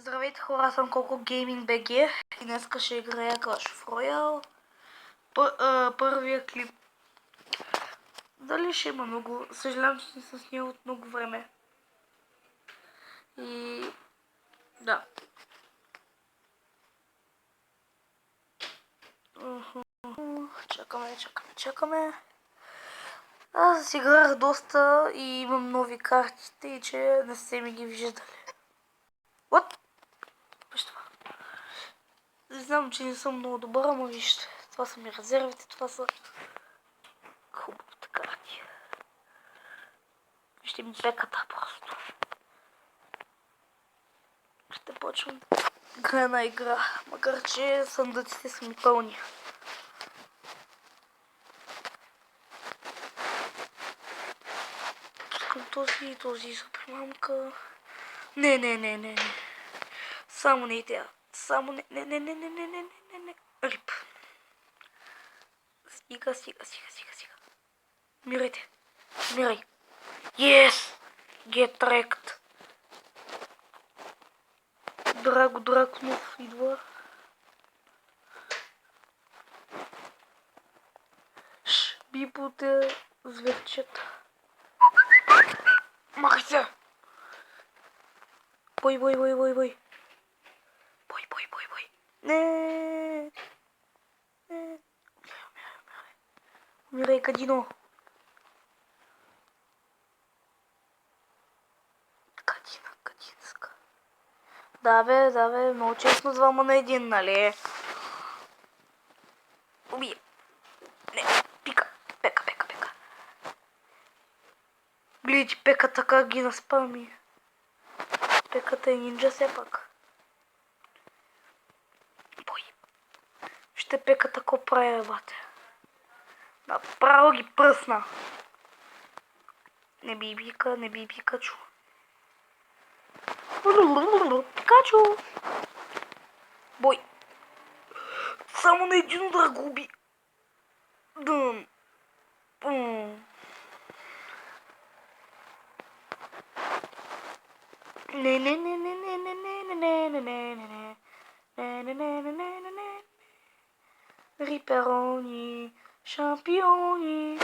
Здравейте хора, аз съм Coco Gaming BG и днеска ще играя Clash of Royale. Първия клип. Дали ще има много? Съжалявам, че не съм снимал от много време. И... да. Чакаме. Аз играх доста и имам нови карти, тъй че не сте ми ги виждали. What? Виж това. Знам, че не съм много добър, ама вижте. Това са ми резервите, това са хубавите карти. Вижте ми пеката просто. Ще почвам да играя на игра, макар че съндъците са ми пълни. Пускам този супер мамка. Не. Само не и тя. Само не. Рип. Стига. Мирайте. Мирай. Yes! Get wrecked. Драго Драконов идва. Бипоте зверчета. Махай се! Бой. Не. Умирай, Кадино. Кадинска. Да бе, много честно двама на един, нали? Убие. Не, пика. Пека. Гледи, Пека така ги наспами. Пеката е нинджа все пак. Бой. Ще Пека тако прави, бате. Направо ги пръсна. Не би Пикачу. Пикачу. Бой. Само на един удар го уби. Дън. Не. Риперони, шампиони.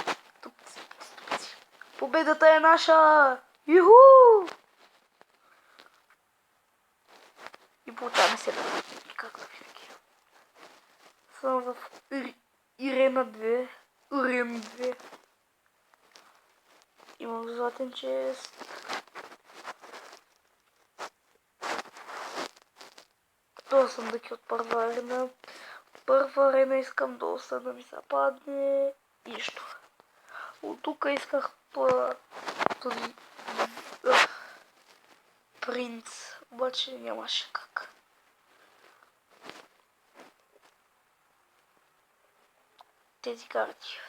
Победата е наша! Юху! И получаваме се да както винаги. Съм в Ирена 2. Урен 2. Имам златен чест. Това съндък от първа арена. Първа арена искам доста да ми се падне. Нищо. От тук исках този принц. Обаче нямаше как. Тези карти,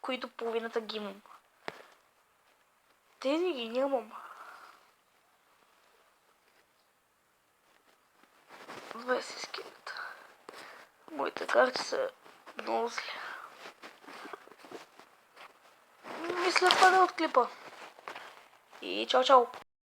които половината ги имам. Тези ги нямам. 20 скелета. Моите карти са много зле. Мисля това да е от клипа. И чао.